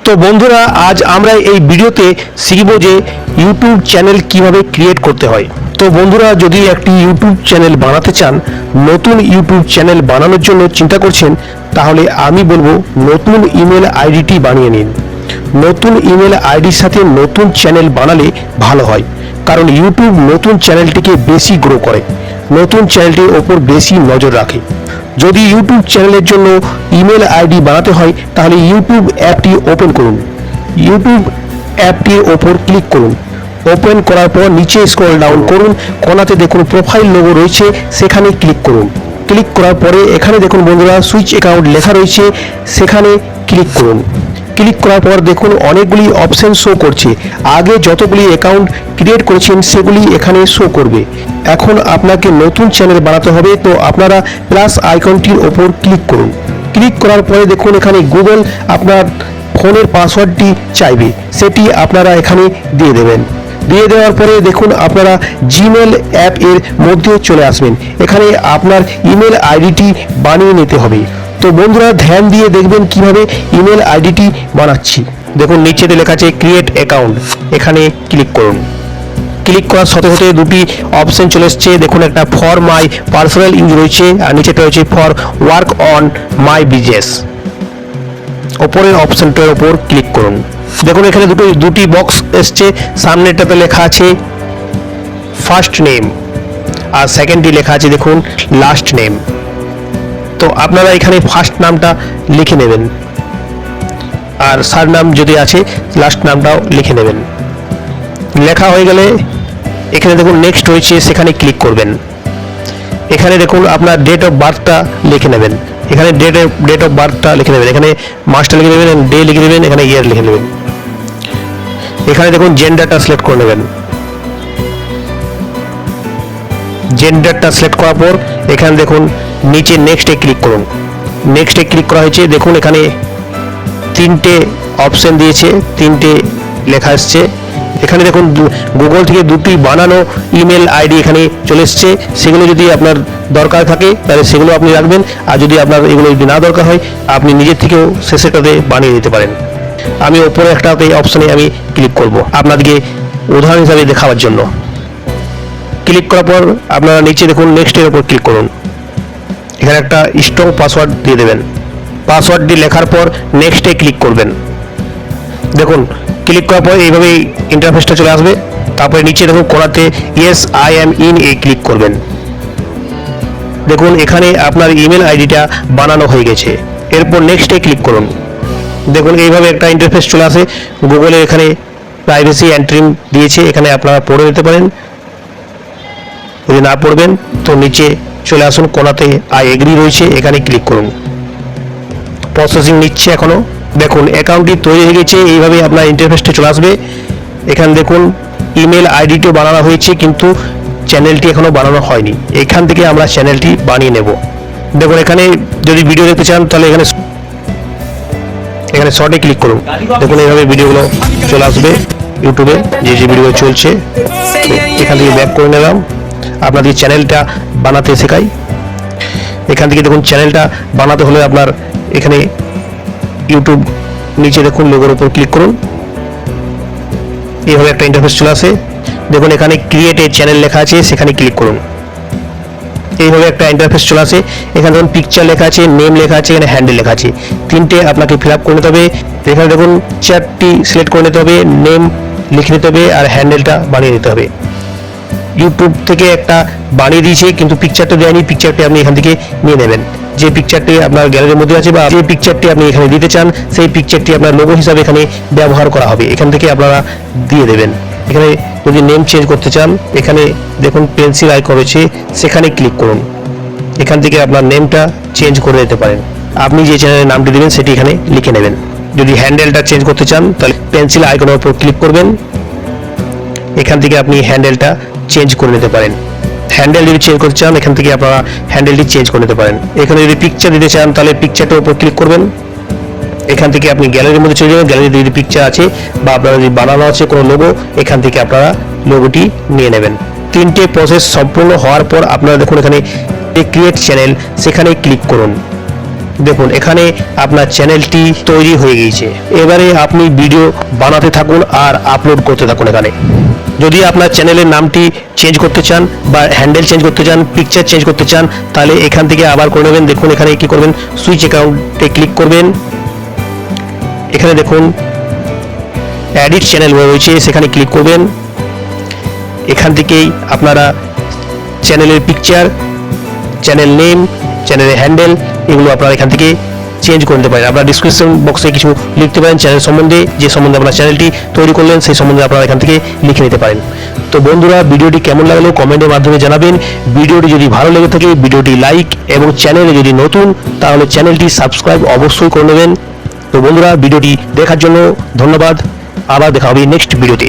তো বন্ধুরা, আজ আমরা এই ভিডিওতে শিখব যে ইউটিউব চ্যানেল কিভাবে ক্রিয়েট করতে হয়। তো বন্ধুরা, যদি একটি ইউটিউব চ্যানেল বানাতে চান, নতুন ইউটিউব চ্যানেল বানানোর জন্য চিন্তা করছেন, তাহলে আমি বলবো নতুন ইমেল আইডিটি বানিয়ে নিন। নতুন ইমেল আইডির সাথে নতুন চ্যানেল বানালে ভালো হয়, কারণ ইউটিউব নতুন চ্যানেলটিকে বেশি গ্রো করে, নতুন চ্যানেলটির ওপর বেশি নজর রাখে। যদি ইউটিউব চ্যানেলের জন্য ইমেল আইডি বানাতে হয়, তাহলে ইউটিউব অ্যাপটি ওপেন করুন। ইউটিউব অ্যাপটির ওপর ক্লিক করুন। ওপেন করার পর নিচে স্ক্রল ডাউন করুন, কোণাতে দেখুন প্রোফাইল লোগো রয়েছে, সেখানে ক্লিক করুন। ক্লিক করার পরে এখানে দেখুন বন্ধুরা সুইচ অ্যাকাউন্ট লেখা রয়েছে, সেখানে ক্লিক করুন। ক্লিক করার পর দেখুন অনেকগুলি অপশন শো করছে। আগে যতগুলি অ্যাকাউন্ট ক্রিয়েট করেছেন সেগুলি এখানে শো করবে। এখন আপনাকে নতুন চ্যানেল বানাতে হবে, তো আপনারা প্লাস আইকনটির ওপর ক্লিক করুন। ক্লিক করার পরে দেখুন এখানে গুগল আপনার ফোনের পাসওয়ার্ডটি চাইবে, সেটি আপনারা এখানে দিয়ে দেবেন। দিয়ে দেওয়ার পরে দেখুন আপনারা জিমেল অ্যাপ এর মধ্যে চলে আসবেন। এখানে আপনার ইমেল আইডিটি বানিয়ে নিতে হবে। তো বন্ধুরা, ধ্যান দিয়ে দেখবেন কিভাবে ইমেল আইডিটি বানাচ্ছি। দেখুন নিচেতে লেখা আছে ক্রিয়েট অ্যাকাউন্ট, এখানে ক্লিক করুন। ক্লিক করার সাথে সাথে দুটি অপশন চলে এসছে। দেখুন একটা ফর মাই পার্সোনাল ইউজ রয়েছে, আর নিচেটা রয়েছে for work on my business. ওপরের অপশনটার ওপর ক্লিক করুন। দেখুন এখানে দুটি বক্স এসছে। সামনেটাতে লেখা আছে ফার্স্ট নেম, আর সেকেন্ডটি লেখা আছে দেখুন লাস্ট নেম। তো আপনারা এখানে ফার্স্ট নামটা লিখে নেবেন, আর সার নাম যদি আছে লাস্ট নামটাও লিখে নেবেন। লেখা হয়ে গেলে এখানে দেখুন নেক্সট রয়েছে, সেখানে ক্লিক করবেন। এখানে দেখুন আপনার ডেট অফ বার্থটা লিখে নেবেন। এখানে ডেট অফ বার্থটা লিখে নেবেন, এখানে মাসটা লিখে নেবেন, ডে লিখে নেবেন, এখানে ইয়ার লিখে নেবেন। এখানে দেখুন জেন্ডারটা সিলেক্ট করে নেবেন। জেন্ডারটা সিলেক্ট করার পর এখানে দেখুন নিচে নেক্সটে ক্লিক করুন। নেক্সটে ক্লিক করা হয়েছে। দেখুন এখানে তিনটে অপশন দিয়েছে, তিনটে লেখা এসছে। এখানে দেখুন গুগল থেকে দুটি বানানো ইমেল আইডি এখানে চলে এসছে। সেগুলো যদি আপনার দরকার থাকে তাহলে সেগুলো আপনি রাখবেন, আর যদি আপনার এগুলো যদি না দরকার হয় আপনি নিজের থেকেও শেষেরটাতে বানিয়ে নিতে পারেন। আমি ওপরে একটাতে অপশনে আমি ক্লিক করব আপনাদেরকে উদাহরণ হিসাবে দেখাবার জন্য। ক্লিক করার পর আপনারা নিচে দেখুন নেক্সটের উপর ক্লিক করুন। এখানে একটা স্ট্রং পাসওয়ার্ড দিয়ে দেবেন। পাসওয়ার্ডটি লেখার পর নেক্সটে ক্লিক করবেন। দেখুন ক্লিক করার পর এইভাবে ইন্টারফেসটা চলে আসবে। তারপরে নিচে দেখুন কোণাতে yes I am in a click করবেন। দেখুন এখানে আপনার ইমেল আইডিটা বানানো হয়ে গেছে। এরপর নেক্সটে ক্লিক করুন। দেখুন এইভাবে একটা ইন্টারফেস চলে আসে। গুগলের এখানে প্রাইভেসি এন্ট্রি দিয়েছে, এখানে আপনারা পড়ে নিতে পারেন। যদি না পড়বেন তো নিচে চলে আসুন, কোণাতে আই এগ্রি রয়েছে, এখানে ক্লিক করুন। প্রসেসিং নিচ্ছে এখনো। দেখুন অ্যাকাউন্টটি তৈরি হয়ে গেছে। এইভাবে আপনার ইন্টারফেসটা চলে আসবে। এখানে দেখুন ইমেল আইডিটিও বানানো হয়েছে, কিন্তু চ্যানেলটি এখনো বানানো হয়নি। এখান থেকে আমরা চ্যানেলটি বানিয়ে নেব। দেখুন এখানে যদি ভিডিও দেখতে চান তাহলে এখানে শর্টে ক্লিক করুন। দেখুন এইভাবে ভিডিওগুলো চলে আসবে ইউটিউবে, যে ভিডিও চলছে। এখান থেকে ব্যাক করে নিলাম। আপনাদের চ্যানেলটা বানাতে শেখাই। এখান থেকে দেখুন চ্যানেলটা বানাতে হলে আপনার এখানে ইউটিউব নিচে দেখুন লোগোর উপর ক্লিক করুন। এইভাবে একটা ইন্টারফেস চলে আসে। দেখুন এখানে ক্রিয়েট এ চ্যানেল লেখা আছে, সেখানে ক্লিক করুন। এইভাবে একটা ইন্টারফেস চলে আসে। এখানে দেখুন পিকচার লেখা আছে, নেম লেখা আছে, এখানে হ্যান্ডেল লেখা আছে। তিনটে আপনাকে ফিল আপ করে নিতে হবে। এখানে দেখুন চারটি সিলেক্ট করে নিতে হবে, নেম লিখে নিতে হবে, আর হ্যান্ডেলটা বানিয়ে নিতে হবে। ইউটিউব থেকে একটা বানিয়ে দিয়েছে, কিন্তু পিকচারটা দেয়নি। পিকচারটি আপনি এখান থেকে নিয়ে নেবেন। যে পিকচারটি আপনার গ্যালারির মধ্যে আছে বা যে পিকচারটি আপনি এখানে দিতে চান, সেই পিকচারটি আপনার লোগো হিসাবে এখানে ব্যবহার করা হবে। এখান থেকে আপনারা দিয়ে দেবেন। এখানে যদি নেম চেঞ্জ করতে চান, এখানে দেখুন পেন্সিল আইকন রয়েছে, সেখানে ক্লিক করুন। এখান থেকে আপনার নেমটা চেঞ্জ করে দিতে পারেন। আপনি যে চ্যানেলের নামটি দেবেন সেটি এখানে লিখে নেবেন। যদি হ্যান্ডেলটা চেঞ্জ করতে চান তাহলে পেন্সিল আইকনের উপর ক্লিক করবেন। এখান থেকে আপনি হ্যান্ডেলটা চেঞ্জ করে নিতে পারেন। হ্যান্ডেল যদি চেঞ্জ করতে চান, এখান থেকে আপনারা হ্যান্ডেলটি চেঞ্জ করে নিতে পারেন। এখানে যদি পিকচার দিতে চান তাহলে পিকচারটার উপর ক্লিক করবেন। এখান থেকে আপনি গ্যালারির মধ্যে চলে যাবেন। গ্যালারিতে যদি পিকচার আছে বা আপনারা যদি বানানো আছে কোনো লোগো, এখান থেকে আপনারা লোগোটি নিয়ে নেবেন। তিনটে প্রসেস সম্পূর্ণ হওয়ার পর আপনারা দেখুন এখানে ক্রিয়েট চ্যানেল, সেখানে ক্লিক করুন। দেখুন এখানে আপনার চ্যানেলটি তৈরি হয়ে গিয়েছে। এবারে আপনি ভিডিও বানাতে থাকুন আর আপলোড করতে থাকুন। এখানে যদি আপনার চ্যানেলের নামটি চেঞ্জ করতে চান বা হ্যান্ডেল চেঞ্জ করতে চান, পিকচার চেঞ্জ করতে চান, তাহলে এখান থেকে আবার করে নেবেন। দেখুন এখানে কি করবেন, সুইচ অ্যাকাউন্টে ক্লিক করবেন। এখানে দেখুন এডিট চ্যানেল রয়েছে, সেখানে ক্লিক করবেন। এখান থেকেই আপনারা চ্যানেলের পিকচার, চ্যানেল নেম, চ্যানেলের হ্যান্ডেল এগুলো আপনারা এখান থেকে চেঞ্জ করে নিতে পারেন। আপনারা ডিসক্রিপশন বক্সে কিছু লিখতে পারেন চ্যানেল সম্বন্ধে, যে সম্বন্ধে আপনার চ্যানেলটি তৈরি করলেন সেই সম্বন্ধে আপনারা এখান থেকে লিখে নিতে পারেন। তো বন্ধুরা, ভিডিওটি কেমন লাগলো কমেন্টের মাধ্যমে জানাবেন। ভিডিওটি যদি ভালো লেগে থাকে ভিডিওটি লাইক, এবং চ্যানেলে যদি নতুন তাহলে চ্যানেলটি সাবস্ক্রাইব অবশ্যই করে নেবেন। তো বন্ধুরা, ভিডিওটি দেখার জন্য ধন্যবাদ। আবার দেখা হবে নেক্সট ভিডিওতে।